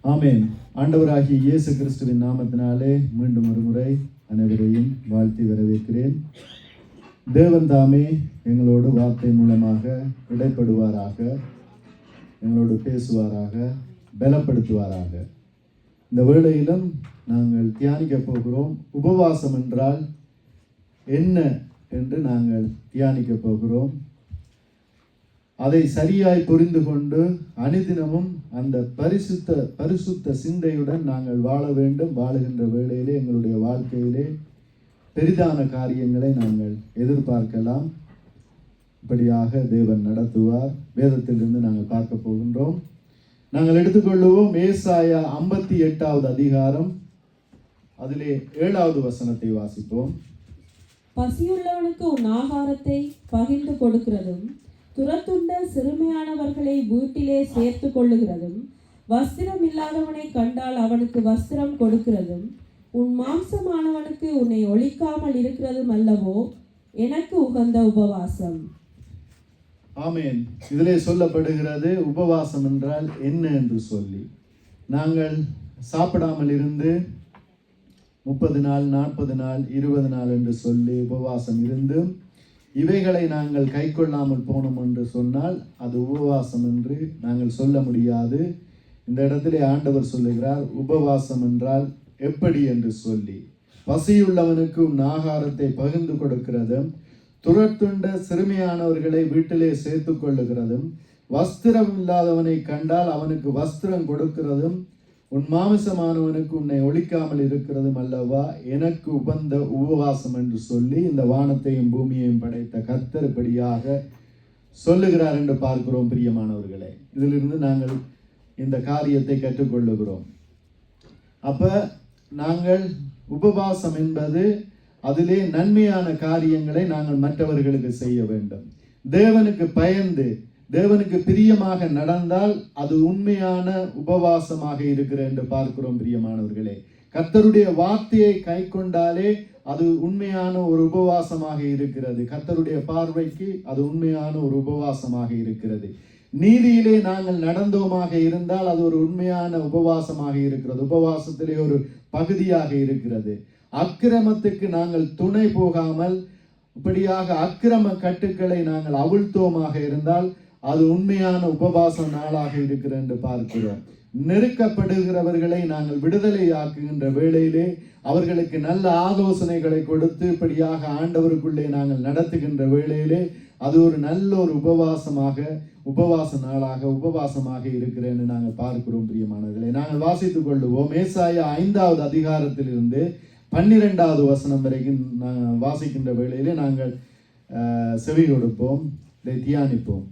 ஆமென். ஆண்டவராகிய இயேசு கிறிஸ்துவின் நாமத்தினாலே மீண்டும் ஒரு முறை அனைவரையும் வாழ்த்தி வரவேற்கிறேன். தேவன் தாமே எங்களோடு வார்த்தை மூலமாக இடைப்படுவாராக, எங்களோடு பேசுவாராக, பலப்படுத்துவாராக. இந்த வேளையிலும் நாங்கள் தியானிக்க போகிறோம். உபவாசம் என்றால் என்ன என்று நாங்கள் தியானிக்க போகிறோம். அதை சரியாய் புரிந்து கொண்டு அனுதினமும் அந்த பரிசுத்த சிந்தையுடன் நாங்கள் வாழ வேண்டும். வாழுகின்ற வேளையிலே எங்களுடைய வாழ்க்கையிலே பெரிதான காரியங்களை நாங்கள் எதிர்பார்க்கலாம். இப்படியாக தேவன் நடத்துவார். வேதத்திலிருந்து நாங்கள் பார்க்க போகின்றோம். நாங்கள் எடுத்துக்கொள்ளுவோம் ஏசாயா 58வது அதிகாரம், அதிலே 7வது வசனத்தை வாசிப்போம். பசியுள்ளவனுக்கு உன் ஆகாரத்தை பகிர்ந்து கொடுக்கிறதும், துரத்துண்ட சிறுமையானவர்களை வீட்டிலே சேர்த்து கொள்ளுகிறதும், வஸ்திரம் இல்லாதவனை கண்டால் அவனுக்கு வஸ்திரம் கொடுக்கிறதும், உன் மாம்சமானவனுக்கு உன்னை ஒழிக்காமல் இருக்கிறதும் அல்லவோ எனக்கு உகந்த உபவாசம். ஆமென். இதிலே சொல்லப்படுகிறது உபவாசம் என்றால் என்ன என்று சொல்லி. நாங்கள் சாப்பிடாமல் இருந்து 30 நாள் 40 நாள் 20 நாள் என்று சொல்லி உபவாசம் இருந்து இவைகளை நாங்கள் கை கொள்ளாமல் போனோம் என்று சொன்னால் அது உபவாசம் என்று நாங்கள் சொல்ல முடியாது. இந்த இடத்திலே ஆண்டவர் சொல்லுகிறார் உபவாசம் என்றால் எப்படி என்று சொல்லி. பசியுள்ளவனுக்கு உன் ஆகாரத்தை பகிர்ந்து கொடுக்கிறதும், துரத்துண்ட சிறுமியானவர்களை வீட்டிலே சேர்த்து கொள்ளுகிறதும், வஸ்திரம் இல்லாதவனை கண்டால் அவனுக்கு வஸ்திரம் கொடுக்கிறதும், உன் மாமிசமானவனுக்கு உன்னை ஒழிக்காமல் இருக்கிறதும் அல்லவா எனக்கு உகந்த உபவாசம் என்று சொல்லி இந்த வானத்தையும் பூமியையும் படைத்த கர்த்தர் இப்படியாக சொல்லுகிறார் என்று பார்க்கிறோம். பிரியமானவர்களே, இதிலிருந்து நாங்கள் இந்த காரியத்தை கற்றுக்கொள்ளுகிறோம். அப்ப நாங்கள் உபவாசம் என்பது அதிலே நன்மையான காரியங்களை நாங்கள் மற்றவர்களுக்கு செய்ய வேண்டும். தேவனுக்கு பயந்து தேவனுக்கு பிரியமாக நடந்தால் அது உண்மையான உபவாசமாக இருக்கிறது என்று பார்க்கிறோம். பிரியமானவர்களே, கர்த்தருடைய வார்த்தையை கை கொண்டாலே அது உண்மையான ஒரு உபவாசமாக இருக்கிறது. கர்த்தருடைய பார்வைக்கு அது உண்மையான ஒரு உபவாசமாக இருக்கிறது. நீதியிலே நாங்கள் நடந்தோமாக இருந்தால் அது ஒரு உண்மையான உபவாசமாக இருக்கிறது. உபவாசத்திலே ஒரு பகுதியாக இருக்கிறது. அக்கிரமத்துக்கு நாங்கள் துணை போகாமல் இப்படியாக அக்கிரம கட்டுக்களை நாங்கள் அவிழ்த்தோமாக இருந்தால் அது உண்மையான உபவாச நாளாக இருக்கிறது என்று பார்க்கிறோம். நெருக்கப்படுகிறவர்களை நாங்கள் விடுதலை ஆக்குகின்ற வேளையிலே அவர்களுக்கு நல்ல ஆலோசனைகளை கொடுத்து இப்படியாக ஆண்டவருக்குள்ளே நாங்கள் நடத்துகின்ற வேளையிலே அது ஒரு நல்ல ஒரு உபவாச நாளாக உபவாசமாக இருக்கிறது என்று நாங்கள் பார்க்கிறோம். பிரியமானவர்களை, நாங்கள் வாசித்துக் கொள்ளுவோம். ஏசாயா 5வது அதிகாரத்திலிருந்து 12வது வசனம் வரைக்கும் வாசிக்கின்ற வேளையிலே நாங்கள் செவி கொடுப்போம், இதை தியானிப்போம்.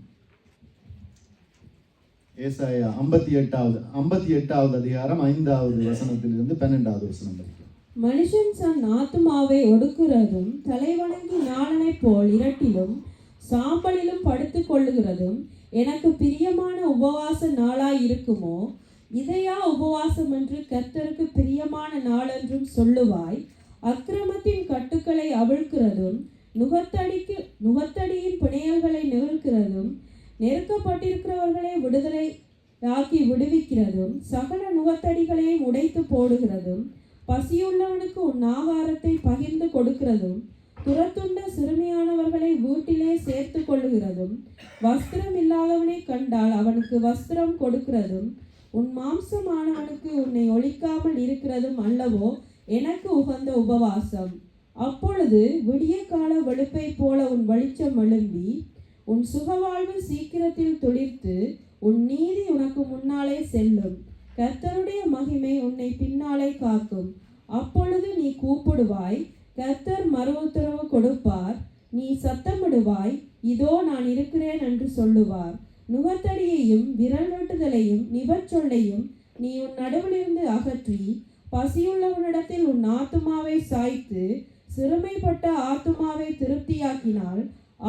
ஏசாயா 58வது அதிகாரம் 5வது வசனத்திலிருந்து 12வது வசனம் வரைக்கும். மனுஷன் தன் ஆத்துமாவை ஒடுக்குறதும், தலைவணங்கி ஞானனை போல் இரட்டிலும் சாம்பலிலும் படுத்து கொள்ளுகிறதும் எனக்கு பிரியமான உபவாச நாளாய் இருக்குமோ? இதையா உபவாசம் என்று கர்த்தருக்கு பிரியமான நாள் என்றும் சொல்லுவாய்? அக்கிரமத்தின் கட்டுக்களை அவிழ்க்கிறதும், நுகத்தடியின் பிணையல்களை நிகழ்கிறதும், நெருக்கப்பட்டிருக்கிறவர்களை விடுவிக்கிறதும், சகல நுகத்தடிகளையும் உடைத்து போடுகிறதும், பசியுள்ளவனுக்கு உன் ஆகாரத்தை பகிர்ந்து கொடுக்கிறதும், துரத்துண்ட சிறுமியானவர்களை வீட்டிலே சேர்த்து கொள்ளுகிறதும், வஸ்திரம் இல்லாதவனை கண்டால் அவனுக்கு வஸ்திரம் கொடுக்கிறதும், உன் மாம்சமானவனுக்கு உன்னை ஒழிக்காமல் இருக்கிறதும் அல்லவோ எனக்கு உகந்த உபவாசம். அப்பொழுது விடிய கால வெளுப்பை போல உன் வெளிச்சம் எழும்பி, உன் சுகவாழ்வு சீக்கிரத்தில் துளிர்த்து, உன் நீதி உனக்கு முன்னாலே செல்லும். கர்த்தருடைய மகிமை உன்னை பின்னாலே காக்கும். அப்பொழுது நீ கூப்பிடுவாய், கர்த்தர் மறு உத்தரவு கொடுப்பார். நீ சத்தமிடுவாய், இதோ நான் இருக்கிறேன் என்று சொல்லுவார். நுகத்தடியையும் விரல் வெட்டுதலையும் நிபச்சொல்லையும் நீ உன் நடுவிலிருந்து அகற்றி, பசியுள்ளவனிடத்தில் உன் ஆத்துமாவை சாய்த்து, சிறுமைப்பட்ட ஆத்துமாவை திருப்தியாக்கினால்,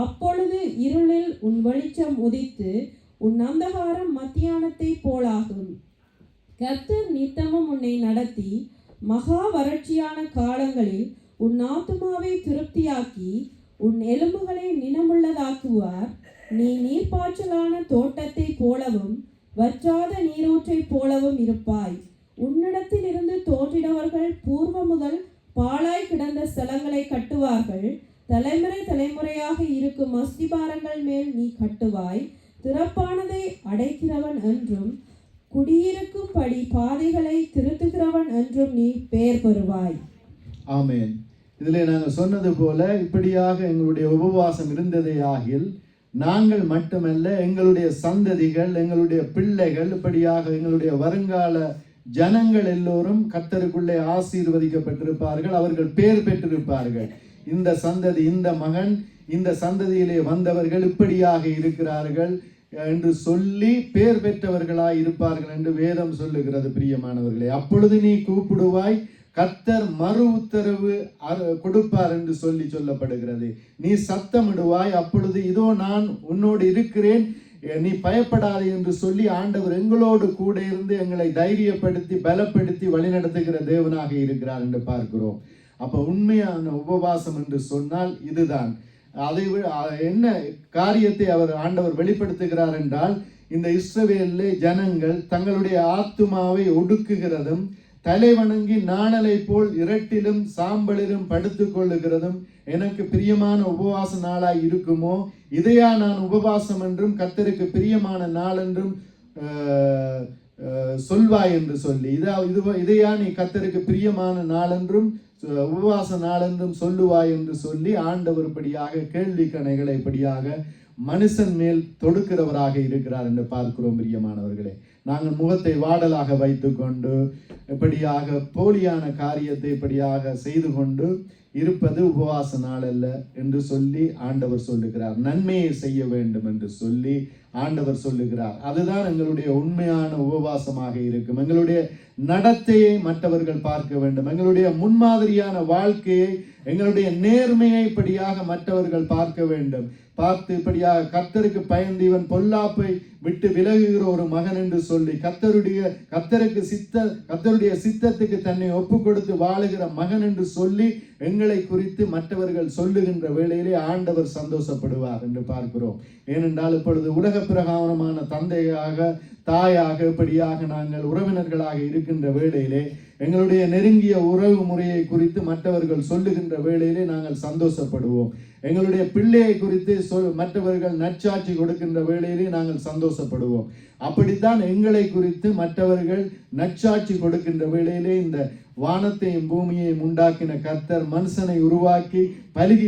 அப்பொழுது இருளில் உன் வெளிச்சம் உதித்து, உன் அந்தகாரம் மத்தியானத்தை போலாகும். கர்த்தர் நித்தமும் உன்னை நடத்தி, மகா வறட்சியான காலங்களில் உன் ஆத்துமாவை திருப்தியாக்கி, உன் எலும்புகளை நினமுள்ளதாக்குவார். நீ நீர்ப்பாய்ச்சலான தோட்டத்தை போலவும் வற்றாத நீரூற்றைப் போலவும் இருப்பாய். உன்னிடத்தில் இருந்து தோன்றினவர்கள் பூர்வ முதல் பாழாய் கிடந்த ஸ்தலங்களை கட்டுவார்கள். தலைமுறை தலைமுறையாக இருக்கும் அஸ்திபாரங்கள் மேல் நீ கட்டுவாய். திறப்பானதை அடைக்கிறவன் என்றும் குடியிருக்கும்படி பாதைகளை திருத்துகிறவன் என்றும் நீ பெயர் பெறுவாய். ஆமென். இதிலே நாங்கள் சொன்னது போல இப்படியாக எங்களுடைய உபவாசம் இருந்ததே ஆகில் நாங்கள் மட்டுமல்ல, எங்களுடைய சந்ததிகள், எங்களுடைய பிள்ளைகள், இப்படியாக எங்களுடைய வருங்கால ஜனங்கள் எல்லோரும் கர்த்தருக்குள்ளே ஆசீர்வதிக்கப்பட்டிருப்பார்கள். அவர்கள் பேர் பெற்றிருப்பார்கள். இந்த சந்ததி, இந்த மகன், இந்த சந்ததியிலே வந்தவர்கள் இப்படியாக இருக்கிறார்கள் என்று சொல்லி பேர் பெற்றவர்களாய் இருப்பார்கள் என்று வேதம் சொல்லுகிறது. பிரியமானவர்களே, அப்பொழுது நீ கூப்பிடுவாய், கர்த்தர் மறு உத்தரவு கொடுப்பார் என்று சொல்லப்படுகிறது. நீ சத்தமிடுவாய், அப்பொழுது இதோ நான் உன்னோடு இருக்கிறேன், நீ பயப்படாதே என்று சொல்லி ஆண்டவர் எங்களோடு கூட இருந்து எங்களை தைரியப்படுத்தி பலப்படுத்தி வழிநடத்துகிற தேவனாக இருக்கிறார் என்று பார்க்கிறோம். அப்ப உண்மையான உபவாசம் என்று சொன்னால் இதுதான். அதை என்ன காரியத்தை ஆண்டவர் வெளிப்படுத்துகிறார் என்றால், இந்த இஸ்ரவேலிலே ஜனங்கள் தங்களுடைய ஆத்துமாவை ஒடுக்குகிறதும் தலை வணங்கி நாணலை போல் இரட்டிலும் சாம்பலிலும் படுத்துக் கொள்ளுகிறதும் எனக்கு பிரியமான உபவாச நாளாய் இருக்குமோ, இதையா நான் உபவாசம் என்றும் கர்த்தருக்கு பிரியமான நாள் என்றும் சொல்வாய் என்று சொல்லி, இதையா நீ கர்த்தருக்கு பிரியமான நாள் என்றும் உபவாச நாள் என்றும் சொல்லுவாய் என்று சொல்லி ஆண்டவர் இப்படியாக கேள்வி கணைகளை இப்படியாக மனுஷன் மேல் தொடுக்கிறவராக இருக்கிறார் என்று பார்க்கிறோம். பிரியமானவர்களே, நாங்கள் முகத்தை வாடலாக வைத்துக்கொண்டு இப்படியாக போலியான காரியத்தை இப்படியாக செய்து கொண்டு இருப்பது உபவாச நாள் அல்ல என்று சொல்லி ஆண்டவர் சொல்லுகிறார். நன்மையை செய்ய வேண்டும் என்று சொல்லி ஆண்டவர் சொல்லுகிறார். அதுதான் எங்களுடைய உண்மையான உபவாசமாக இருக்கும். எங்களுடைய நடத்தையை மற்றவர்கள் பார்க்க வேண்டும். எங்களுடைய முன்மாதிரியான வாழ்க்கையை, எங்களுடைய நேர்மையை இப்படியாக மற்றவர்கள் பார்க்க வேண்டும். பார்த்து இப்படியாக கர்த்தருக்கு பயந்து இவன் பொல்லாப்பை விட்டு விலகுகிற ஒரு மகன் என்று சொல்லி கர்த்தருடைய சித்தத்துக்கு தன்னை ஒப்பு கொடுத்து வாழுகிற மகன் என்று சொல்லி எங்களை குறித்து மற்றவர்கள் சொல்லுகின்ற வேளையிலே ஆண்டவர் சந்தோஷப்படுவார் என்று பார்க்கிறோம். ஏனென்றால் இப்பொழுது உலக பிரகாரமான தந்தையாக தாயாக இப்படியாக நாங்கள் உறவினர்களாக இருக்கின்ற வேளையிலே எங்களுடைய நெருங்கிய உறவு முறையை குறித்து மற்றவர்கள் சொல்லுகின்ற வேளையிலே நாங்கள் சந்தோஷப்படுவோம். எங்களுடைய பிள்ளையை குறித்து மற்றவர்கள் நற்சாட்சி கொடுக்கின்ற வேளையிலே நாங்கள் சந்தோஷப்படுவோம். அப்படித்தான் எங்களை குறித்து மற்றவர்கள் நற்சாட்சி கொடுக்கின்ற வேளையிலே இந்த வானத்தையும் பூமியையும் உண்டாக்கின கர்த்தர் மனுஷனை உருவாக்கி பலுகி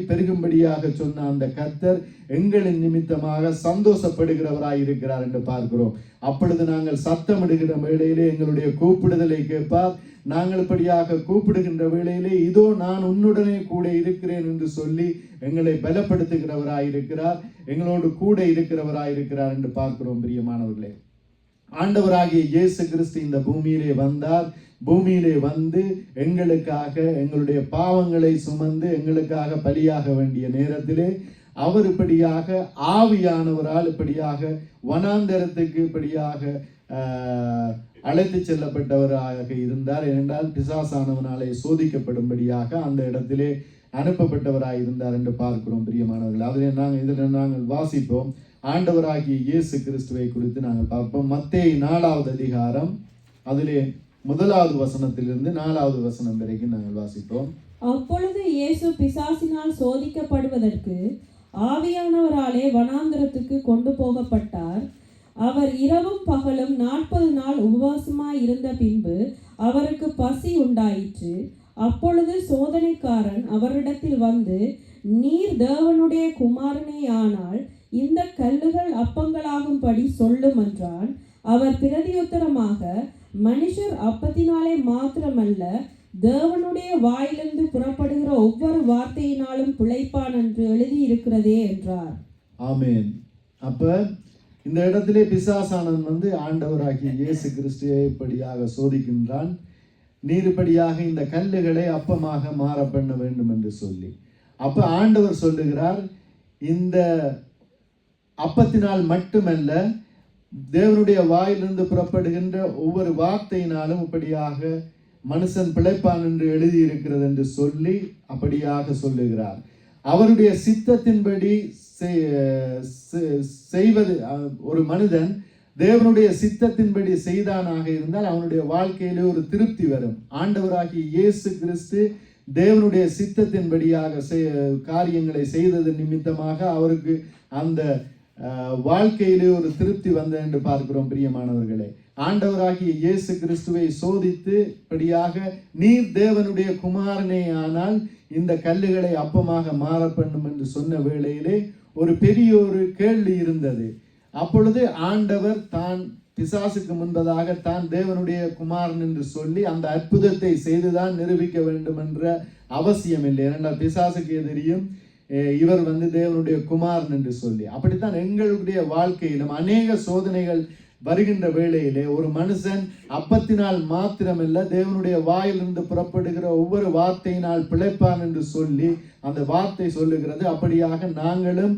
பெருகும்படியாக சொன்ன அந்த கர்த்தர் எங்களின் நிமித்தமாக சந்தோஷப்படுகிறவராய் இருக்கிறார் என்று பார்க்கிறோம். அப்பொழுது நாங்கள் சத்தமிடுகிற வேளையிலே எங்களுடைய கூப்பிடுதலை கேட்பார். நாங்கள் இப்படியாக கூப்பிடுகின்ற வேளையிலே இதோ நான் உன்னுடனே கூட இருக்கிறேன் என்று சொல்லி எங்களை பலப்படுத்துகிறவராயிருக்கிறார், எங்களோடு கூட இருக்கிறவராயிருக்கிறார் என்று பார்க்கிறோம். பிரியமானவர்களே, ஆண்டவராகிய இயேசு கிறிஸ்து இந்த பூமியிலே வந்தார். பூமியிலே வந்து எங்களுக்காக எங்களுடைய பாவங்களை சுமந்து எங்களுக்காக பலியாக வேண்டிய நேரத்திலே அவர் இப்படியாக ஆவியானவரால் இப்படியாக வனாந்தரத்துக்கு இப்படியாக அழைத்து செல்லப்பட்டவராக இருந்தார். ஏனென்றால் பிசாசானவனாலே சோதிக்கப்படும்படியாக அந்த இடத்திலே அனுப்பப்பட்டவராக இருந்தார் என்று பார்க்கிறோம். பிரியமானவர்கள், இதில் நாங்கள் வாசிப்போம். ஆண்டவராகிய இயேசு கிறிஸ்துவை குறித்து நாங்கள் பார்ப்போம். மத்தேயு 4வது அதிகாரம் அதிலே 1வது வசனத்திலிருந்து 4வது வசனம் வரைக்கும் நாங்கள் வாசிப்போம். அப்பொழுது இயேசு பிசாசினால் சோதிக்கப்படுவதற்கு ஆவியானவராலே வனாந்தரத்துக்கு கொண்டு போகப்பட்டார். அவர் இரவும் பகலும் 40 நாள் உபவாசமாய் இருந்த பின்பு அவருக்கு பசி உண்டாயிற்று. அப்பொழுது சோதனைக்காரன் அவரிடத்தில் வந்து, நீர் தேவனுடைய குமாரனே ஆனால் இந்த கல்லுகள் அப்பங்களாகும்படி சொல்லும் என்றான். அவர் பிரதியுத்தரமாக, மனுஷர் அப்பத்தினாலே மாத்திரமல்ல தேவனுடைய வாயிலிருந்து புறப்படுகிற ஒவ்வொரு வார்த்தையினாலும் பிழைப்பான் என்று எழுதியிருக்கிறதே என்றார். ஆமென். அப்ப இந்த இடத்திலே பிசாசானவன் வந்து ஆண்டவராகிய இயேசு கிறிஸ்துவை இப்படியாக சோதிக்கின்றான். நீர்படியாக இந்த கல்லுகளை அப்பமாக மாற பண்ண வேண்டும் என்று சொல்லி. அப்ப ஆண்டவர் சொல்லுகிறார், இந்த அப்பத்தினால் மட்டுமல்ல தேவனுடைய வாயிலிருந்து புறப்படுகின்ற ஒவ்வொரு வார்த்தையினாலும் இப்படியாக மனுஷன் பிழைப்பான் என்று எழுதியிருக்கிறது என்று சொல்லி அப்படியாக சொல்லுகிறார். அவருடைய சித்தத்தின்படி செய்வது ஒரு மனிதன் தேவனுடைய சித்தத்தின்படி செய்தானாக இருந்தால் அவனுடைய வாழ்க்கையிலே ஒரு திருப்தி வரும். ஆண்டவராகிய இயேசு கிறிஸ்து தேவனுடைய சித்தத்தின்படியாக காரியங்களை செய்தது நிமித்தமாக அவருக்கு அந்த வாழ்க்கையிலே ஒரு திருப்தி வந்தது என்று பார்க்கிறோம். பிரியமானவர்களே, ஆண்டவராகிய இயேசு கிறிஸ்துவை சோதித்து படியாக நீர் தேவனுடைய குமாரனே ஆனால் இந்த கல்லுகளை அப்பமாக மாற பண்ணும் என்று சொன்ன வேளையிலே ஒரு பெரிய ஒரு கேள்வி இருந்தது. அப்பொழுது ஆண்டவர் தான் பிசாசுக்கு முன்பதாக தான் தேவனுடைய குமாரன் என்று சொல்லி அந்த அற்புதத்தை செய்துதான் நிரூபிக்க வேண்டும் என்ற அவசியம் இல்லை. ஏனென்றால் பிசாசுக்கு எதிரியும் இவர் தேவனுடைய குமாரன் என்று சொல்லி. அப்படித்தான் எங்களுடைய வாழ்க்கையிலும் அநேக சோதனைகள் வருகின்ற வேளையிலே ஒரு மனுஷன் அப்பத்தினால் மாத்திரமல்ல தேவனுடைய வாயிலிருந்து புறப்படுகிற ஒவ்வொரு வார்த்தையினால் பிழைப்பான் என்று சொல்லி அந்த வார்த்தை சொல்லுகிறது. அப்படியாக நாங்களும்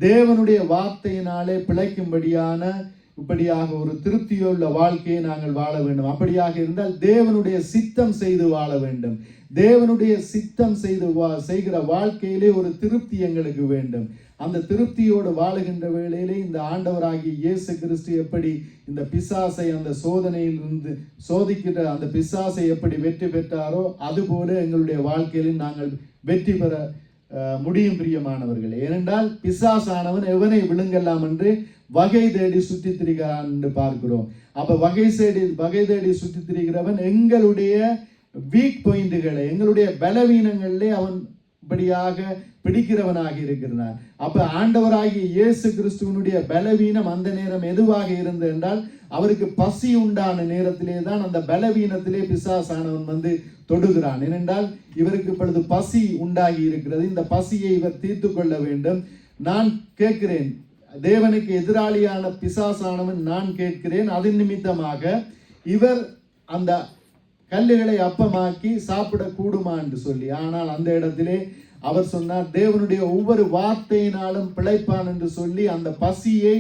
தேவனுடைய வார்த்தையினாலே பிழைக்கும்படியான இப்படியாக ஒரு திருப்தியுள்ள வாழ்க்கையை நாங்கள் வாழ வேண்டும். அப்படியாக இருந்தால் தேவனுடைய சித்தம் செய்து வாழ வேண்டும். தேவனுடைய சித்தம் செய்கிற வாழ்க்கையிலே ஒரு திருப்தி எங்களுக்கு வேண்டும். அந்த திருப்தியோடு வாழுகின்ற வேளையிலே இந்த ஆண்டவராகிய இயேசு கிறிஸ்து எப்படி இந்த பிசாசை அந்த சோதனையிலிருந்து சோதிக்கிற அந்த பிசாசை எப்படி வெற்றி பெற்றாரோ அதுபோல எங்களுடைய வாழ்க்கையிலும் நாங்கள் வெற்றி பெற முடியும். பிரியமானவர்களே, ஏனென்றால் பிசாசானவன் எவனை விழுங்கலாம் என்று வகை தேடி சுற்றி திரிகிறான் என்று பார்க்கிறோம். அப்ப வகை தேடி சுற்றி திரிகிறவன் எங்களுடைய வீக் பாயிண்ட்களை எங்களுடைய பலவீனங்களிலே அவன் இப்படியாக பிடிக்கிறவனாக இருக்கிறான். அப்ப ஆண்டவராகிய இயேசு கிறிஸ்துவனுடைய பலவீனம் அந்த நேரம் எதுவாக இருந்தது என்றால் அவருக்கு பசி உண்டான நேரத்திலே தான் அந்த பலவீனத்திலே பிசாசானவன் தொடுகிறான். ஏனென்றால் இவருக்கு இப்பொழுது பசி உண்டாகி இருக்கிறது. இந்த பசியை இவர் தீர்த்து கொள்ள வேண்டும். நான் கேட்கிறேன், தேவனுக்கு எதிராளியான பிசாசானவன் நான் கேட்கிறேன், அதன் நிமித்தமாக இவர் அந்த கல்லுகளை அப்பமாக்கி சாப்பிட கூடுமா என்று சொல்லி. ஆனால் அந்த இடத்திலே அவர் சொன்னார் தேவனுடைய ஒவ்வொரு வார்த்தையினாலும் பிழைப்பான் என்று சொல்லி அந்த பசியை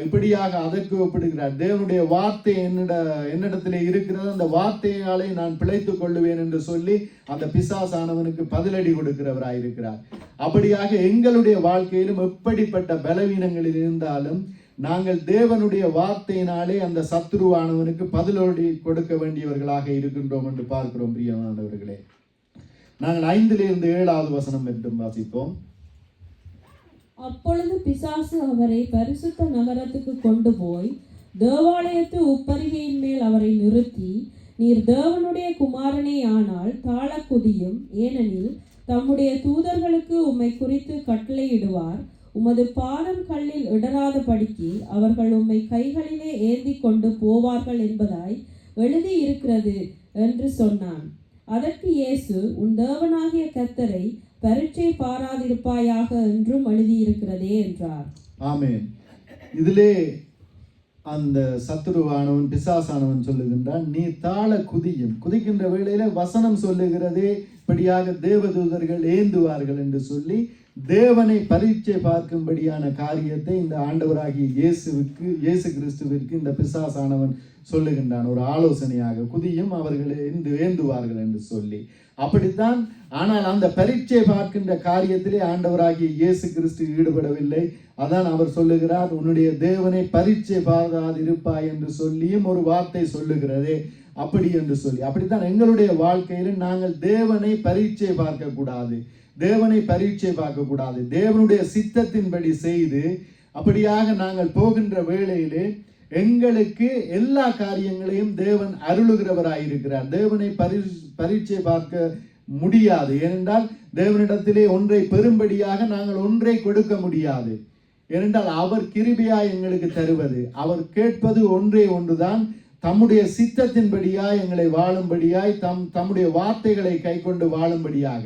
இப்படியாக அதற்கு ஒப்பிடுகிறார். தேவனுடைய வார்த்தை என்னிடத்திலே இருக்கிறது, அந்த வார்த்தையாலே நான் பிழைத்துக் கொள்ளுவேன் என்று சொல்லி அந்த பிசாசானவனுக்கு பதிலடி கொடுக்கிறவராயிருக்கிறார். அப்படியாக எங்களுடைய வாழ்க்கையிலும் எப்படிப்பட்ட பலவீனங்களில் இருந்தாலும் நாங்கள் தேவனுடைய வார்த்தையினாலே அந்த சத்துருவானவனுக்கு பதிலடி கொடுக்க வேண்டியவர்களாக இருக்கின்றோம் என்று பார்க்கிறோம். பிரியமானவர்களே, நாங்கள் 5-7 வசனம் என்றும் வாசிப்போம். அப்பொழுது பிசாசு அவரை பரிசுத்த நகரத்துக்கு கொண்டு போய் தேவாலயத்து உப்பரிகையின் மேல் அவரை நிறுத்தி, நீர் தேவனுடைய குமாரனே ஆனால் தாழ குதியும், ஏனெனில் தம்முடைய தூதர்களுக்கு உம்மை குறித்து கட்டளையிடுவார், உமது பாதம் கல்லில் இடராத படிக்கு அவர்கள் உம்மை கைகளிலே ஏந்தி கொண்டு போவார்கள் என்பதாய் எழுதி இருக்கிறது என்று சொன்னான். அதற்கு இயேசு, உன் தேவனாகிய கர்த்தரை பரீட்சை பாராதிருப்பாயாக என்றும் எழுதியிருக்கிறதே என்றார். ஆமென். இதிலே அந்த சத்துருவானவன் பிசாசானவன் சொல்லுகின்றான், நீ தாழ குதியும். குதிக்கின்ற வேளையில வசனம் சொல்லுகிறதே இப்படியாக தேவதூதர்கள் ஏந்துவார்கள் என்று சொல்லி தேவனை பரீட்சை பார்க்கும்படியான காரியத்தை இந்த ஆண்டவராகிய இயேசு கிறிஸ்துவிற்கு இந்த பிசாசானவன் சொல்லுகின்றான். ஒரு ஆலோசனையாக குதியும், அவர்கள் ஏந்துவார்கள் என்று சொல்லி. அப்படித்தான். ஆனால் அந்த பரீட்சை பார்க்கின்ற காரியத்திலே ஆண்டவராகிய இயேசு கிறிஸ்து ஈடுபடவில்லை. அதான் அவர் சொல்லுகிறார், உன்னுடைய தேவனை பரீட்சை பார்க்காதிருப்பாய் என்று சொல்லியும் ஒரு வார்த்தை சொல்லுகிறதே அப்படி என்று சொல்லி. அப்படித்தான் எங்களுடைய வாழ்க்கையில நாங்கள் தேவனை பரீட்சை பார்க்க கூடாது. தேவனுடைய சித்தத்தின்படி செய்து அப்படியாக நாங்கள் போகின்ற வேளையிலே எங்களுக்கு எல்லா காரியங்களையும் தேவன் அருளுகிறவராயிருக்கிறார். தேவனை பரீட்சை பார்க்க முடியாது. ஏனென்றால் தேவனிடத்திலே ஒன்றை பெறும்படியாக நாங்கள் ஒன்றை கொடுக்க முடியாது. ஏனென்றால் அவர் கிருபையாய் எங்களுக்கு தருவது, அவர் கேட்பது ஒன்றே ஒன்றுதான், தம்முடைய சித்தத்தின்படியாய் எங்களை வாழும்படியாய் தம்முடைய வார்த்தைகளை கை கொண்டு வாழும்படியாக.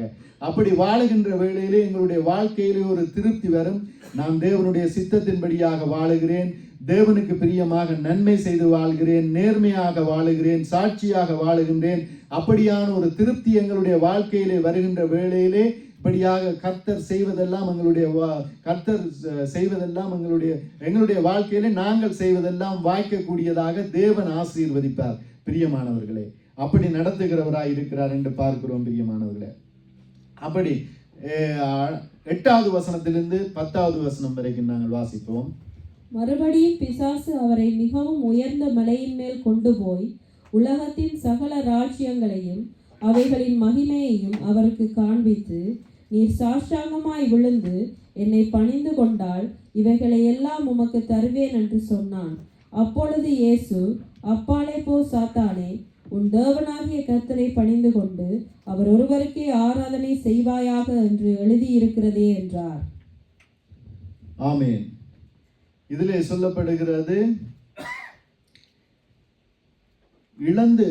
அப்படி வாழுகின்ற வேளையிலே எங்களுடைய வாழ்க்கையிலே ஒரு திருப்தி வரும். நான் தேவனுடைய சித்தத்தின்படியாக வாழுகிறேன், தேவனுக்கு பிரியமாக நன்மை செய்து வாழ்கிறேன், நேர்மையாக வாழுகிறேன், சாட்சியாக வாழுகின்றேன். அப்படியான ஒரு திருப்தி எங்களுடைய வாழ்க்கையிலே வருகின்ற வேளையிலே இப்படியாக கர்த்தர் செய்வதெல்லாம் எங்களுடைய வாழ்க்கையிலே நாங்கள் செய்வதெல்லாம் வாய்க்கக்கூடியதாக தேவன் ஆசீர்வதிப்பார். பிரியமானவர்களே, அப்படி நடத்துகிறவராய் இருக்கிறார் என்று பார்க்கிறோம். பிரியமானவர்களே, அப்படி 8வது வசனத்திலிருந்து 10வது வசனம் வரைக்கும் நாங்கள் வாசிப்போம். மறுபடியும் பிசாசு அவரை மிகவும் உயர்ந்த மலையின் மேல் கொண்டு போய் உலகத்தின் சகல ராஜ்யங்களையும் அவைகளின் மகிமையையும் அவருக்கு காண்பித்து, நீர் சாஷ்டாங்கமாய் விழுந்து என்னை பணிந்து கொண்டால் இவைகளை எல்லாம் உமக்கு தருவேன் என்று சொன்னான். அப்பொழுது இயேசு, அப்பாலே போ சாத்தானே, உன் தேவனாகிய கர்த்தரை பணிந்து கொண்டு அவர் ஒருவருக்கே ஆராதனை செய்வாயாக என்று எழுதியிருக்கிறதே என்றார். ஆமென். இதிலே சொல்லப்படுகிறது, இழந்து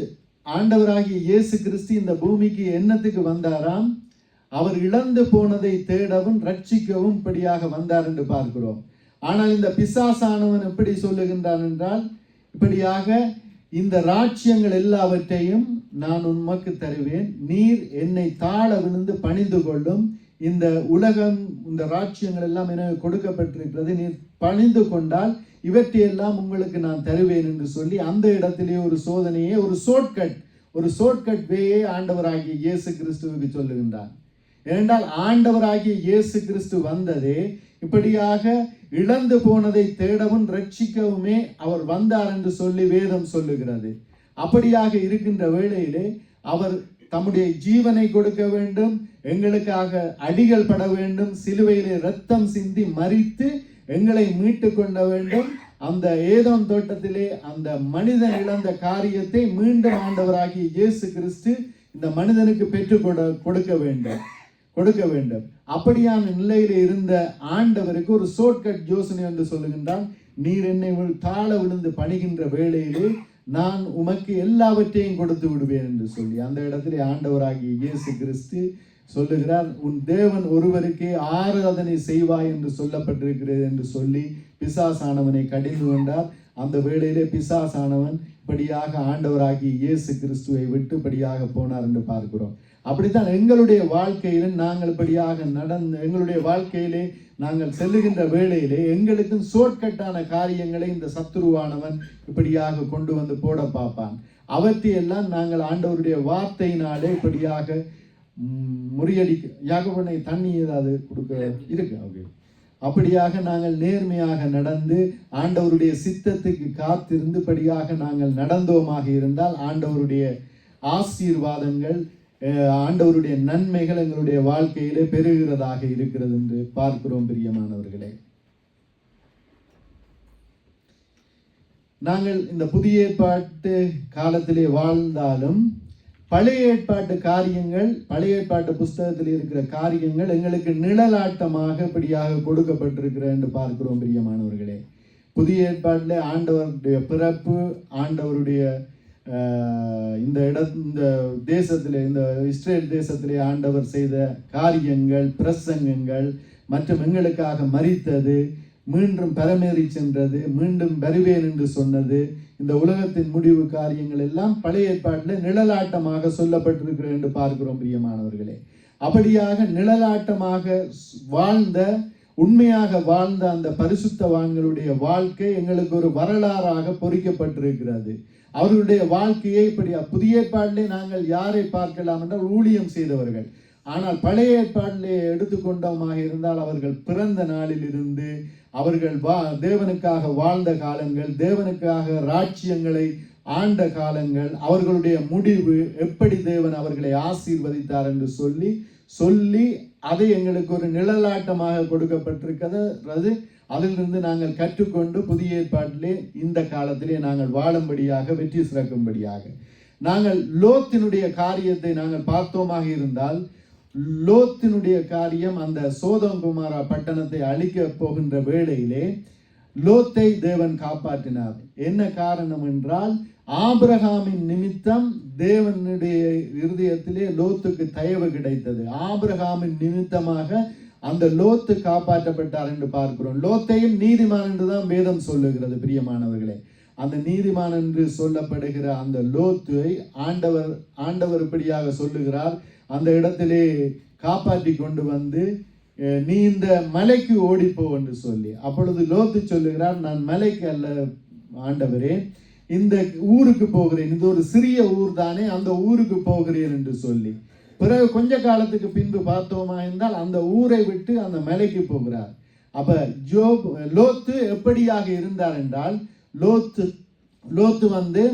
ஆண்டவராகிய இயேசு கிறிஸ்து இந்த பூமிக்கு என்னத்துக்கு வந்தாராம்? அவர் இழந்து போனதை தேடவும் ரட்சிக்கவும் இப்படியாக வந்தார் என்று பார்க்கிறோம். ஆனால் இந்த பிசாசானவன் எப்படி சொல்லுகின்றான் என்றால், இப்படியாக இந்த ராஜ்யங்கள் எல்லாவற்றையும் நான் உமக்கு தருவேன், நீர் என்னை தாழ விழுந்து பணிந்து கொள்ளும், இந்த உலகம் இந்த ராஜ்யங்கள் எல்லாம் எனக்கு கொடுக்கப்பட்டிருக்கிறது, நீர் பணிந்து கொண்டால் இவற்றையெல்லாம் உங்களுக்கு நான் தருவேன் என்று சொல்லி அந்த இடத்திலே ஒரு சோதனையை, ஒரு ஷார்ட்கட் வேயை ஆண்டவராகிய இயேசு கிறிஸ்துவுக்கு சொல்லுகின்றார். ஏனென்றால் ஆண்டவராகிய இயேசு கிறிஸ்து வந்ததே இப்படியாக இழந்து போனதை தேடவும் ரட்சிக்கவுமே அவர் வந்தார் என்று சொல்லி வேதம் சொல்லுகிறது. அப்படியாக இருக்கின்ற வேளையிலே அவர் தம்முடைய ஜீவனை கொடுக்க வேண்டும், எங்களுக்காக அடிகள் பட வேண்டும், சிலுவையிலே இரத்தம் சிந்தி மரித்து எங்களை மீட்டு கொள்ள வேண்டும். அந்த ஏதோம் தோட்டத்திலே அந்த மனிதன் இழந்த காரியத்தை மீண்டும் ஆண்டவராகிய இயேசு கிறிஸ்து இந்த மனிதனுக்கு பெற்றுக் கொடுக்க வேண்டும். அப்படியான நிலையில இருந்த ஆண்டவருக்கு ஒரு ஷார்ட்கட் யோசனை என்று சொல்லுகின்றான். நீர் என்னை தாழ விழுந்து பணிகின்ற வேளையிலே நான் உமக்கு எல்லாவற்றையும் கொடுத்து விடுவேன் என்று சொல்லி அந்த இடத்திலே ஆண்டவராகிய இயேசு கிறிஸ்து சொல்லுகிறார், உன் தேவன் ஒருவருக்கே ஆராதனை செய்வாய் என்று சொல்லப்பட்டிருக்கிறது என்று சொல்லி பிசாசானவனை கடிந்து கொண்டார். அந்த வேளையிலே பிசாசானவன் இப்படியாக ஆண்டவராகிய இயேசு கிறிஸ்துவை விட்டுபடியாக போனார் என்று பார்க்கிறோம். அப்படித்தான் எங்களுடைய வாழ்க்கையில நாங்கள் இப்படியாக எங்களுடைய வாழ்க்கையிலே நாங்கள் செல்லுகின்ற வேளையிலே எங்களுக்கும் ஷார்ட்கட்டான காரியங்களை இந்த சத்துருவானவன் இப்படியாக கொண்டு வந்து போட பார்ப்பான். அவற்றையெல்லாம் நாங்கள் ஆண்டவருடைய வார்த்தையினாலே இப்படியாக முறியடிக்க. யாகப்பனை தண்ணி ஏதாவது கொடுக்க இருக்கு அவங்க. அப்படியாக நாங்கள் நேர்மையாக நடந்து ஆண்டவருடைய சித்தத்துக்கு காத்திருந்து படியாக நாங்கள் நடந்தோமாக இருந்தால் ஆண்டவருடைய ஆசீர்வாதங்கள், ஆண்டவருடைய நன்மைகள் எங்களுடைய வாழ்க்கையிலே பெருகிறதாக இருக்கிறது என்று பார்க்கிறோம். பிரியமானவர்களே, நாங்கள் இந்த புதிய ஏற்பாட்டு காலத்திலே வாழ்ந்தாலும் பழைய ஏற்பாட்டு காரியங்கள், பழைய ஏற்பாட்டு புஸ்தகத்தில் இருக்கிற காரியங்கள் எங்களுக்கு நிழலாட்டமாக இப்படியாக கொடுக்கப்பட்டிருக்கிறது என்று பார்க்கிறோம். பிரியமானவர்களே, புதிய ஏற்பாட்டில் ஆண்டவருடைய பிறப்பு, ஆண்டவருடைய இந்த தேசத்திலே, இந்த இஸ்ரேல் தேசத்திலே ஆண்டவர் செய்த காரியங்கள், பிரசங்கங்கள் மற்றும் எங்களுக்காக மரித்தது, மீண்டும் பரமேறி சென்றது, மீண்டும் வருவேன் என்று சொன்னது, இந்த உலகத்தின் முடிவு காரியங்கள் எல்லாம் பழைய ஏற்பாட்டில் நிழலாட்டமாக சொல்லப்பட்டிருக்கிறது என்று பார்க்கிறோம். பிரியமானவர்களே, அப்படியாக நிழலாட்டமாக வாழ்ந்த, உண்மையாக வாழ்ந்த அந்த பரிசுத்தவான்களுடைய வாழ்க்கை எங்களுக்கு ஒரு வரலாறாக பொறிக்கப்பட்டிருக்கிறது. அவர்களுடைய வாழ்க்கையை இப்படி புதிய ஏற்பாட்டிலே நாங்கள் யாரை பார்க்கலாம் என்றால் ஊழியம் செய்தவர்கள். ஆனால் பழைய ஏற்பாட்டிலே எடுத்துக்கொண்டோமாக இருந்தால் அவர்கள் பிறந்த நாளில் இருந்து அவர்கள் தேவனுக்காக வாழ்ந்த காலங்கள், தேவனுக்காக ராஜ்யங்களை ஆண்ட காலங்கள், அவர்களுடைய முடிவு, எப்படி தேவன் அவர்களை ஆசீர்வதித்தார் என்று சொல்லி அதை எங்களுக்கு ஒரு நிழலாட்டமாக கொடுக்கப்பட்டிருக்கிறது. அதிலிருந்து நாங்கள் கற்றுக்கொண்டு புதிய ஏற்பாட்டிலே இந்த காலத்திலே நாங்கள் வாழும்படியாக, வெற்றி சிறக்கும்படியாக நாங்கள் லோத்தினுடைய காரியத்தை நாங்கள் பார்த்தோமாக இருந்தால், லோத்தினுடைய காரியம் அந்த சோதோம் குமாரா பட்டணத்தை அழிக்க போகின்ற வேளையிலே லோத்தை தேவன் காப்பாற்றினார். என்ன காரணம் என்றால், ஆபிரகாமின் நிமித்தம் தேவனுடைய இருதயத்திலே லோத்துக்கு தயவு கிடைத்தது. ஆபிரகாமின் நிமித்தமாக அந்த லோத்து காப்பாற்றப்பட்டார் என்று பார்க்கிறோம். லோத்தையும் நீதிமான் என்றுதான் வேதம் சொல்லுகிறது. பிரியமானவர்களே, அந்த நீதிமான் என்று சொல்லப்படுகிற அந்த லோத்துவை ஆண்டவர் இப்படியாக சொல்லுகிறார், அந்த இடத்திலே காப்பாற்றி கொண்டு வந்து நீ இந்த மலைக்கு ஓடிப்போ என்று சொல்லி. அப்பொழுது லோத்து சொல்லுகிறார், நான் மலைக்கு அல்ல ஆண்டவரே, இந்த ஊருக்கு போகிறேன், இது ஒரு சிறிய ஊர் தானே, அந்த ஊருக்கு போகிறேன் என்று சொல்லி. பிறகு கொஞ்ச காலத்துக்கு பின்பு பார்த்தோமா என்றால் அந்த ஊரை விட்டு அந்த மலைக்கு போகிறார். அப்ப லோத்து எப்படியாக இருந்தார் என்றால், லோத்து வந்து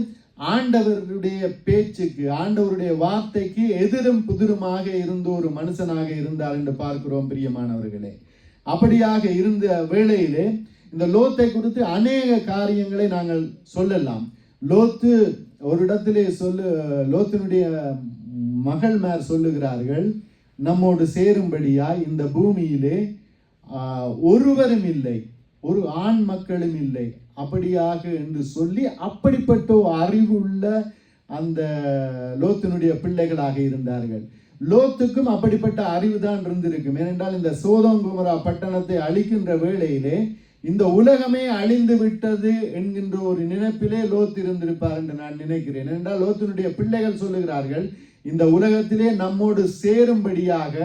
ஆண்டவருடைய பேச்சுக்கு, ஆண்டவருடைய வார்த்தைக்கு எதிரும் புதிருமாக இருந்த ஒரு மனுஷனாக இருந்தார் என்று பார்க்கிறோம் பிரியமானவர்களே. அப்படியாக இருந்த வேளையிலே இந்த லோத்தை குறித்து அநேக காரியங்களை நாங்கள் சொல்லலாம். லோத்து ஒரு இடத்திலே லோத்தினுடைய மகள்மார் சொல்லுகிறார்கள், நம்மோடு சேரும்படியாய் இந்த பூமியிலே ஒருவரும் இல்லை, ஒரு ஆண் மக்களும் இல்லை அப்படியாக என்று சொல்லி, அப்படிப்பட்ட அறிவுள்ள அந்த லோத்தினுடைய பிள்ளைகளாக இருந்தார்கள். லோத்துக்கும் அப்படிப்பட்ட அறிவு தான் இருந்திருக்கும். ஏனென்றால் இந்த சோதோம் குமரா பட்டணத்தை அழிக்கின்ற வேளையிலே இந்த உலகமே அழிந்து விட்டது என்கின்ற ஒரு நினைப்பிலே லோத் இருந்திருப்பார் என்று நான் நினைக்கிறேன். ஏனென்றால் லோத்தினுடைய பிள்ளைகள் சொல்லுகிறார்கள், இந்த உலகத்திலே நம்மோடு சேரும்படியாக,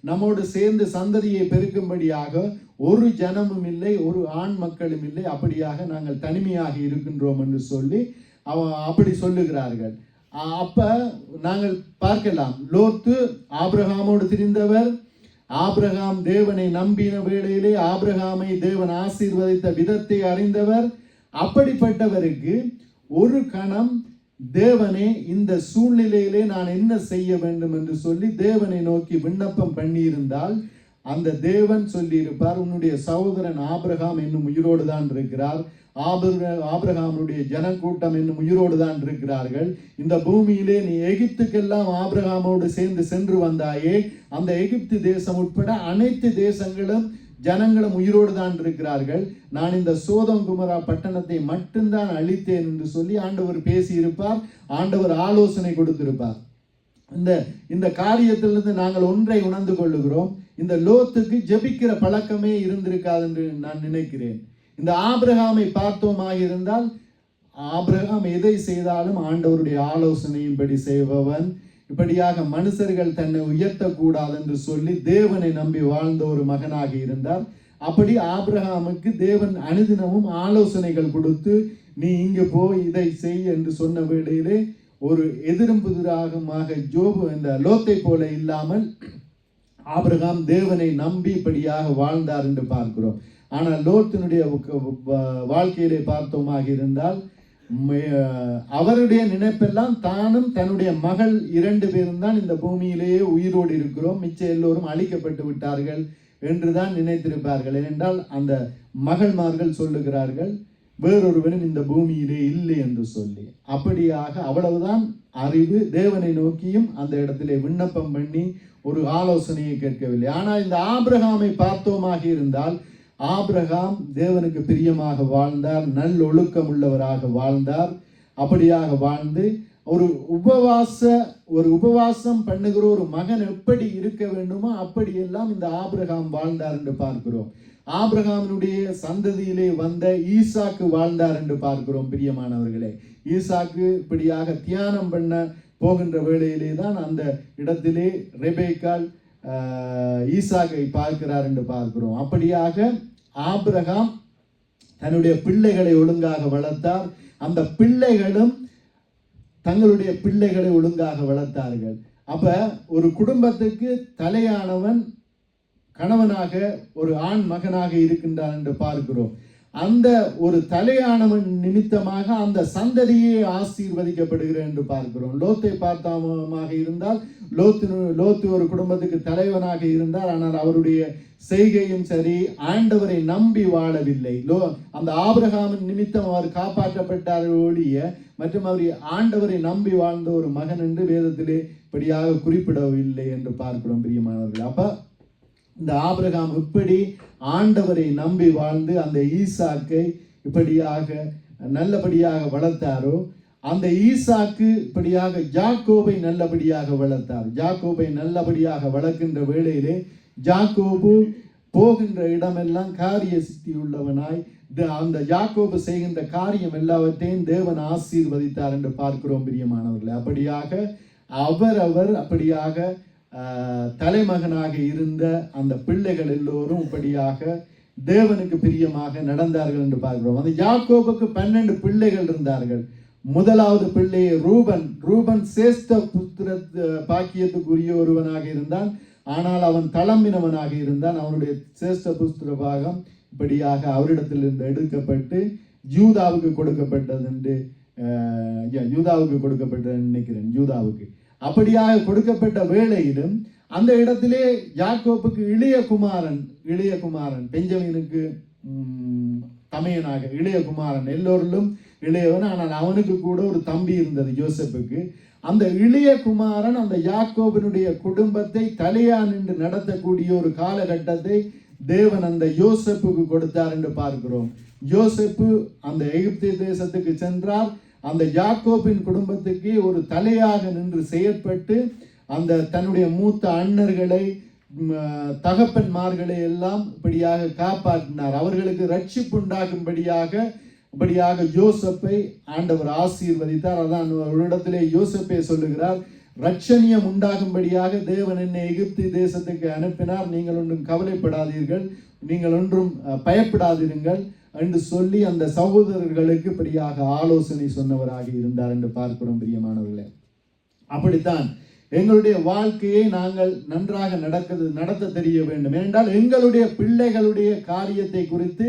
நம்மோடு சேர்ந்து சந்ததியை பெருக்கும்படியாக ஒரு ஜனமும் இல்லை, ஒரு ஆண் மக்களும் இல்லை, அப்படியாக நாங்கள் தனிமையாக இருக்கின்றோம் என்று சொல்லி அப்படி சொல்லுகிறார்கள். அப்ப நாங்கள் பார்க்கலாம், லோத்து ஆபிரகாமோடு திரிந்தவர். ஆபிரகாம் தேவனை நம்பின வேளையிலே ஆபிரகாமை தேவன் ஆசீர்வதித்த விதத்தை அறிந்தவர். அப்படிப்பட்டவருக்கு ஒரு கணம் தேவனே, இந்த சூழ்நிலையிலே நான் என்ன செய்ய வேண்டும் என்று சொல்லி தேவனை நோக்கி விண்ணப்பம் பண்ணியிருந்தால் அந்த தேவன் சொல்லியிருப்பார், உன்னுடைய சகோதரன் ஆபிரகாம் என்னும் உயிரோடு தான் இருக்கிறார், ஆபிரகாமுடைய ஜனக்கூட்டம் என்னும் உயிரோடு தான் இருக்கிறார்கள். இந்த பூமியிலே நீ எகிப்துக்கெல்லாம் ஆபிரகாமோடு சேர்ந்து சென்று வந்தாயே, அந்த எகிப்து தேசம் உட்பட அனைத்து தேசங்களும் ஜனங்களும் உயிரோடு தான் இருக்கிறார்கள். நான் இந்த சோதோம் குமரா பட்டணத்தை மட்டும்தான் அழித்தேன் என்று சொல்லி ஆண்டவர் பேசியிருப்பார், ஆண்டவர் ஆலோசனை கொடுத்திருப்பார். இந்த காரியத்திலிருந்து நாங்கள் ஒன்றை உணர்ந்து கொள்ளுகிறோம், இந்த லோத்துக்கு ஜெபிக்கிற பழக்கமே இருந்திருக்காது என்று நான் நினைக்கிறேன். இந்த ஆபிரகாமை பார்த்தோமாக இருந்தால், ஆபிரகாம் எதை செய்தாலும் ஆண்டவருடைய ஆலோசனையின்படி செய்பவன். இப்படியாக மனுஷர்கள் தன்னை உயர்த்தக்கூடாது என்று சொல்லி தேவனை நம்பி வாழ்ந்த ஒரு மகனாக இருந்தார். அப்படி ஆபிரகாமுக்கு தேவன் அனுதினமும் ஆலோசனைகள் கொடுத்து, நீ இங்கு போய் இதை செய் என்று சொன்ன வேளையிலே ஒரு எதிரும் புதிராகமாக ஜோபு இந்த லோத்தை போல இல்லாமல் ஆபிரகாம் தேவனை நம்பி இப்படியாக வாழ்ந்தார் என்று பார்க்கிறோம். ஆனால் லோத்தினுடைய வாழ்க்கையிலே பார்த்தோமாக இருந்தால், அவருடைய நினைப்பெல்லாம் தானும் தன்னுடைய மகள் 2 பேரும் தான் இந்த பூமியிலேயே உயிரோடு இருக்கிறோம், மிச்சம் எல்லோரும் அழிக்கப்பட்டு விட்டார்கள் என்றுதான் நினைத்திருப்பார்கள். ஏனென்றால் அந்த மகள்மார்கள் சொல்லுகிறார்கள், வேறொருவனும் இந்த பூமியிலே இல்லை என்று சொல்லி. அப்படியாக அவ்வளவுதான் அறிவு. தேவனை நோக்கியும் அந்த இடத்திலே விண்ணப்பம் பண்ணி ஒரு ஆலோசனையை கேட்கவில்லை. ஆனால் இந்த ஆபிரகாமை பார்த்தோமாக இருந்தால், ஆபிரகாம் தேவனுக்கு பிரியமாக வாழ்ந்தார், நல்லொழுக்கம் உள்ளவராக வாழ்ந்தார். அப்படியாக வாழ்ந்து ஒரு உபவாசம் பண்ணுகிற ஒரு மகன் எப்படி இருக்க வேண்டுமோ அப்படியெல்லாம் இந்த ஆபிரகாம் வாழ்ந்தார் என்று பார்க்கிறோம். ஆபிரகாமினுடைய சந்ததியிலே வந்த ஈசாக்கு வாழ்ந்தார் என்று பார்க்கிறோம் பிரியமானவர்களே. ஈசாக்கு இப்படியாக தியானம் பண்ண போகின்ற வேளையிலே தான் அந்த இடத்திலே ரெபேக்காள் ஈசாக்கை பார்க்கிறார் என்று பார்க்கிறோம். அப்படியாக ஆபிரகாம் தன்னுடைய பிள்ளைகளை ஒழுங்காக வளர்த்தார். அந்த பிள்ளைகளும் தங்களுடைய பிள்ளைகளை ஒழுங்காக வளர்த்தார்கள். அப்ப ஒரு குடும்பத்துக்கு தலையானவன் கணவனாக ஒரு ஆண் மகனாக இருக்கின்றான் என்று பார்க்கிறோம். அந்த ஒரு தலையானவன் நிமித்தமாக அந்த சந்ததியே ஆசீர்வதிக்கப்படுகிற என்று பார்க்கிறோம். லோத்தை பார்த்தமாக இருந்தால், லோத்து ஒரு குடும்பத்துக்கு தலைவனாக இருந்தார். ஆனால் அவருடைய செய்கையும் சரி, ஆண்டவரை நம்பி வாழவில்லை. அந்த ஆபிரகாமின் நிமித்தம் அவர் காப்பாற்றப்பட்டார் ஒழிய மற்றும் அவர் ஆண்டவரை நம்பி வாழ்ந்த ஒரு மகன் என்று வேதத்திலே இப்படியாக குறிப்பிடவில்லை என்று பார்க்கிறோம் பிரியமானவர்கள். அப்ப இந்த ஆபிரகாம் இப்படி ஆண்டவரை நம்பி வாழ்ந்து அந்த ஈசாக்கை இப்படியாக நல்லபடியாக வளர்த்தாரோ, அந்த ஈசாக்கு இப்படியாக ஜாக்கோபை நல்லபடியாக வளர்த்தார். ஜாக்கோபை நல்லபடியாக வளர்க்கின்ற வேளையிலே ஜாக்கோபு போகின்ற இடமெல்லாம் காரிய சித்தி உள்ளவனாய் அந்த ஜாக்கோபு செய்கின்ற காரியம் எல்லாவற்றையும் தேவன் ஆசீர்வதித்தார் என்று பார்க்கிறோம் பிரியமானவர்களே. அப்படியாக அவர் அப்படியாக தலைமகனாக இருந்த அந்த பிள்ளைகள் எல்லோரும் இப்படியாக தேவனுக்கு பிரியமாக நடந்தார்கள் என்று பார்க்கிறோம். அந்த யாக்கோபுக்கு 12 பிள்ளைகள் இருந்தார்கள். முதலாவது பிள்ளை ரூபன் சேஷ்ட புத்திர பாக்கியத்துக்குரிய ஒருவனாக இருந்தான். ஆனால் அவன் தளம்பினவனாக இருந்தான். அவனுடைய சேஷ்ட புத்திர பாகம் இப்படியாக அவரிடத்திலிருந்து எடுக்கப்பட்டு யூதாவுக்கு கொடுக்கப்பட்டது என்று நினைக்கிறேன். யூதாவுக்கு அப்படியாக கொடுக்கப்பட்ட வேளையிலும் அந்த இடத்திலே யாக்கோப்புக்கு இளைய குமாரன் பெஞ்சமினுக்கு தமையனாக இளைய குமாரன், எல்லோரிலும் இளையவன். ஆனால் அவனுக்கு கூட ஒரு தம்பி இருந்தது யோசேப்புக்கு. அந்த இளைய குமாரன் அந்த யாக்கோபினுடைய குடும்பத்தை தலையா நின்று நடத்தக்கூடிய ஒரு காலகட்டத்தை தேவன் அந்த யோசேப்புக்கு கொடுத்தார் என்று பார்க்கிறோம். யோசேப்பு அந்த எகிப்திய தேசத்துக்கு சென்றார். அந்த யாக்கோபின் குடும்பத்துக்கு ஒரு தலையாக நின்று செயற்பட்டு அந்த தன்னுடைய மூத்த அண்ணர்களை தகப்பன்மார்களை எல்லாம் இப்படியாக காப்பாற்றினார். அவர்களுக்கு ரட்சிப்பு உண்டாகும்படியாக யோசேப்பை ஆண்டவர் ஆசீர்வதித்தார். அதான் ஒரு இடத்திலே யோசேப்பை சொல்லுகிறார், ரட்சணியம் உண்டாகும்படியாக தேவன் என்னை எகிப்து தேசத்துக்கு அனுப்பினார், நீங்கள் ஒன்றும் கவலைப்படாதீர்கள், நீங்கள் ஒன்றும் பயப்படாதீர்கள் என்று சொல்லி அந்த சகோதரர்களுக்கு இப்படியாக ஆலோசனை சொன்னவராக இருந்தார் என்று பார்க்கிறோம். பிரியமானவர்களே, அப்படித்தான் எங்களுடைய வாழ்க்கையை நாங்கள் நன்றாக நடத்த தெரிய வேண்டும். ஏனென்றால் எங்களுடைய பிள்ளைகளுடைய காரியத்தை குறித்து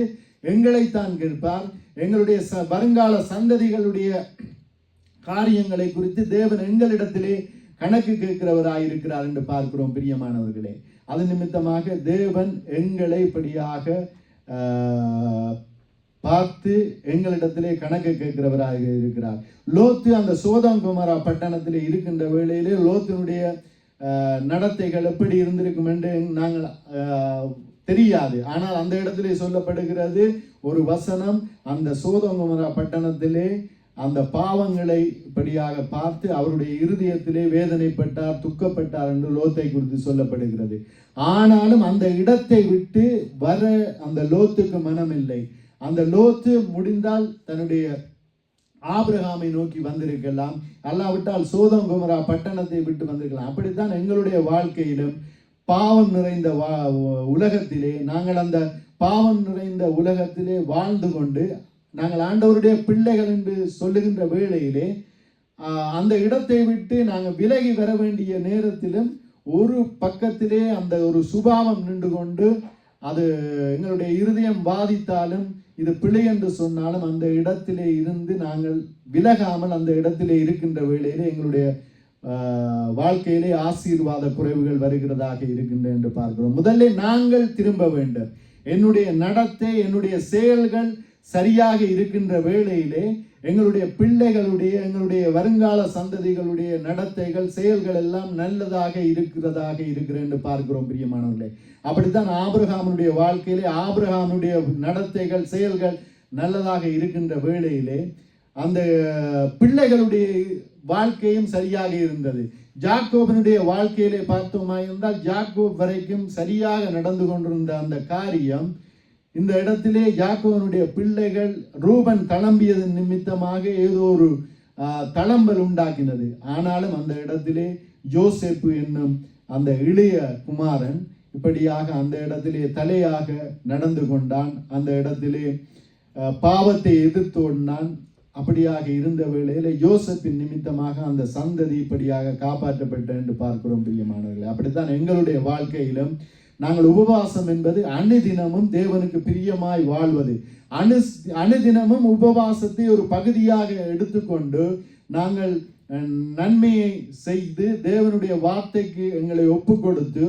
எங்களைத்தான் கேட்பார். எங்களுடைய வருங்கால சந்ததிகளுடைய காரியங்களை குறித்து தேவன் எங்களிடத்திலே கணக்கு கேட்கிறவராயிருக்கிறார் என்று பார்க்கிறோம். பிரியமானவர்களே, அது நிமித்தமாக தேவன் எங்களை இப்படியாக பார்த்து எங்களிடத்திலே கணக்கு கேட்கிறவராக இருக்கிறார். லோத்து அந்த சோதம் குமாரா பட்டணத்திலே இருக்கின்ற வேளையிலே லோத்தினுடைய நடத்தைகள் எப்படி இருந்திருக்கும் என்று நாங்கள் தெரியாது. ஆனால் அந்த இடத்திலே சொல்லப்படுகிறது ஒரு வசனம், அந்த சோதம் குமாரா பட்டணத்திலே அந்த பாவங்களை இப்படியாக பார்த்து அவருடைய இருதயத்திலே வேதனைப்பட்டார், துக்கப்பட்டார் என்று லோத்தை குறித்து சொல்லப்படுகிறது. ஆனாலும் அந்த இடத்தை விட்டு வர அந்த லோத்துக்கு மனமில்லை. அந்த லோத்து முடிந்தால் தன்னுடைய ஆபிரகாமை நோக்கி வந்திருக்கலாம், அல்லாவிட்டால் சோதம் குமரா பட்டணத்தை விட்டு வந்திருக்கலாம். அப்படித்தான் எங்களுடைய வாழ்க்கையிலும் பாவம் நிறைந்த உலகத்திலே நாங்கள் அந்த பாவம் நிறைந்த உலகத்திலே வாழ்ந்து கொண்டு நாங்கள் ஆண்டவருடைய பிள்ளைகள் என்று சொல்லுகின்ற வேளையிலே அந்த இடத்தை விட்டு நாங்கள் விலகி வர வேண்டிய நேரத்திலும் ஒரு பக்கத்திலே அந்த ஒரு சுபாவம் நின்று கொண்டு அது எங்களுடைய இருதயம் பாதித்தாலும் இது பிழை என்று சொன்னாலும் அந்த இடத்திலே இருந்து நாங்கள் விலகாமல் அந்த இடத்திலே இருக்கின்ற வேளையிலே எங்களுடைய வாழ்க்கையிலே ஆசீர்வாத குறைவுகள் வருகிறதாக இருக்கின்றன என்று பார்க்கிறோம். முதல்ல நாங்கள் திரும்ப வேண்டும். என்னுடைய நடத்தை, என்னுடைய செயல்கள் சரியாக இருக்கின்ற வேளையிலே எங்களுடைய பிள்ளைகளுடைய எங்களுடைய வருங்கால சந்ததிகளுடைய நடத்தைகள் செயல்கள் எல்லாம் நல்லதாக இருக்கிறது என்று பார்க்கிறோம். பிரியமானவர்களே, அப்படித்தான் ஆபிரகாமுடைய வாழ்க்கையிலே ஆபிரகாமுடைய நடத்தைகள் செயல்கள் நல்லதாக இருக்கின்ற வேளையிலே அந்த பிள்ளைகளுடைய வாழ்க்கையும் சரியாக இருந்தது. ஜாக்கோபினுடைய வாழ்க்கையிலே பார்த்தோமா இருந்தால் ஜாக்கோப் வரைக்கும் சரியாக நடந்து கொண்டிருந்த அந்த காரியம் இந்த இடத்திலே யாக்கோபனுடைய பிள்ளைகள் ரூபன் தளம்பியது நிமித்தமாக ஏதோ ஒரு தளம்பல் உண்டாக்கினது. ஆனாலும் அந்த இடத்திலே யோசேப்பு என்னும் அந்த இளைய குமாரன் இப்படியாக அந்த இடத்திலே தலையாக நடந்து கொண்டான். அந்த இடத்திலே பாவத்தை எதிர்த்தோடினான். அப்படியாக இருந்த வேளையில யோசேப்பின் நிமித்தமாக அந்த சந்ததி இப்படியாக காப்பாற்றப்பட்ட என்று பார்க்கிறோம். பிரியமானவர்களே, அப்படித்தான் எங்களுடைய வாழ்க்கையிலும் நாங்கள் உபவாசம் என்பது அனுதினமும் தேவனுக்கு பிரியமாய் வாழ்வது. அனுதினமும் உபவாசத்தை ஒரு பகுதியாக எடுத்துக்கொண்டு நாங்கள் நன்மையை செய்து தேவனுடைய வார்த்தைக்கு எங்களை ஒப்பு கொடுத்து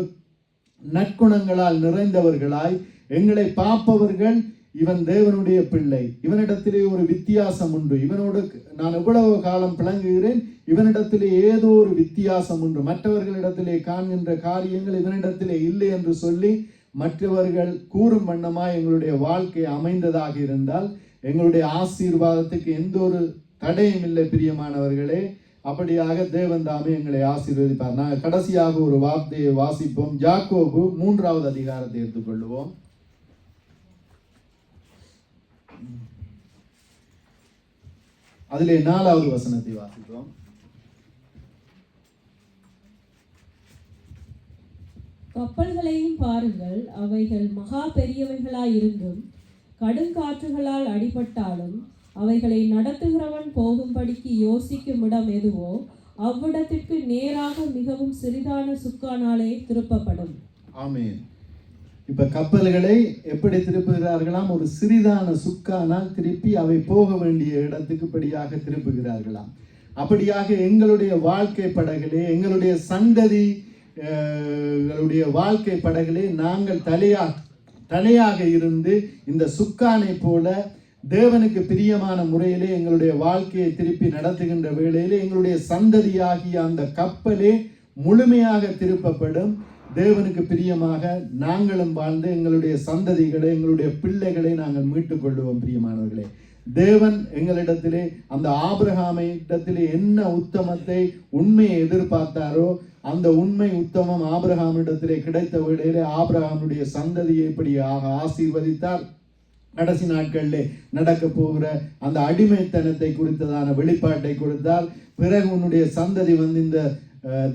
நற்குணங்களால் நிறைந்தவர்களாய் எங்களை பார்ப்பவர்கள் இவன் தேவனுடைய பிள்ளை, இவனிடத்திலே ஒரு வித்தியாசம் உண்டு, இவனோடு நான் எவ்வளவு காலம் பிளங்குகிறேன், இவனிடத்திலே ஏதோ ஒரு வித்தியாசம் உண்டு, மற்றவர்களிடத்திலே காண்கின்ற காரியங்கள் இவனிடத்திலே இல்லை என்று சொல்லி மற்றவர்கள் கூறும் வண்ணமாய் எங்களுடைய வாழ்க்கை அமைந்ததாக இருந்தால் எங்களுடைய ஆசீர்வாதத்துக்கு எந்த ஒரு தடையும் இல்லை. பிரியமானவர்களே, அப்படியாக தேவன் தாமே எங்களை ஆசீர்வதிப்பார். நாங்கள் கடைசியாக ஒரு வார்த்தையை வாசிப்போம். யாக்கோபு 3வது அதிகாரத்தை எடுத்துக்கொள்வோம். அதிலே 4வது வசனத்தை வாசிப்போம். கப்பல்களையும் பாருங்கள், அவைகள் மகா பெரியவைகளாயிருந்தும் கடுங்காற்றுகளால் அடிபட்டாலும் அவைகளை நடத்துகிறவன் போகும்படி திருப்பும்படிக்கு யோசிக்கும் இடம் எதுவோ அவ்விடத்திற்கு நேராக மிகவும் சிறிதான சுக்கானாலே திருப்பப்படும். ஆமென். இப்ப கப்பல்களை எப்படி திருப்புகிறார்களாம்? ஒரு சிறிதான சுக்கானால் திருப்பி அவை போக வேண்டிய இடத்துக்கு படியாக திருப்புகிறார்களாம். அப்படியாக எங்களுடைய வாழ்க்கை படகிலே, எங்களுடைய சந்ததி வாழ்க்கை படகிலே நாங்கள் தலையாக இருந்து இந்த சுக்கானை போல தேவனுக்கு பிரியமான முறையிலே எங்களுடைய வாழ்க்கையை திருப்பி நடத்துகின்ற வேளையிலே எங்களுடைய சந்ததியாகிய அந்த கப்பலே முழுமையாக திருப்பப்படும். தேவனுக்கு பிரியமாக நாங்களும் வாழ்ந்து எங்களுடைய சந்ததிகளை, எங்களுடைய பிள்ளைகளை நாங்கள் மீட்டுக் கொள்வோம். பிரியமானவர்களே, தேவன் எங்களிடத்திலே அந்த ஆபிரகாமை இடத்திலே என்ன உத்தமத்தை, உண்மையை எதிர்பார்த்தாரோ அந்த உண்மை உத்தமம் ஆபிரகாமிடத்திலே கிடைத்த வேளையிலே ஆபிரகாமுடைய சந்ததியை இப்படியாக ஆசீர்வதித்தார். கடைசி நாட்களிலே நடக்க போகிற அந்த அடிமைத்தனத்தை குறித்ததான வெளிப்பாட்டை கொடுத்தால், பிறகு உன்னுடைய சந்ததி வந்து இந்த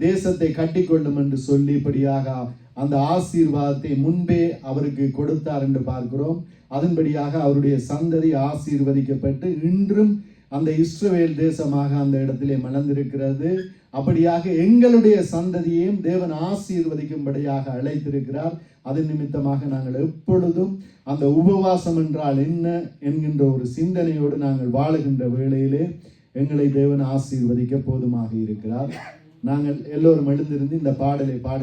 தேசத்தை கட்டிக்கொள்ளும் என்று சொல்லி இப்படியாக அந்த ஆசீர்வாதத்தை முன்பே அவருக்கு கொடுத்தார் என்று பார்க்கிறோம். அதன்படியாக அவருடைய சந்ததி ஆசீர்வதிக்கப்பட்டு இன்றும் அந்த இஸ்ரவேல் தேசமாக அந்த இடத்திலே மலர்ந்திருக்கிறது. அப்படியாக எங்களுடைய சந்ததியையும் தேவன் ஆசீர்வதிக்கும்படியாக அழைத்திருக்கிறார். அதன் நிமித்தமாக நாங்கள் எப்பொழுதும் அந்த உபவாசம் என்றால் என்ன என்கின்ற ஒரு சிந்தனையோடு நாங்கள் வாழுகின்ற வேளையிலே எங்களை தேவன் ஆசீர்வதிக்க போதுமாக இருக்கிறார். நாங்கள் எல்லோரும் எழுந்திருந்து இந்த பாடலை பாட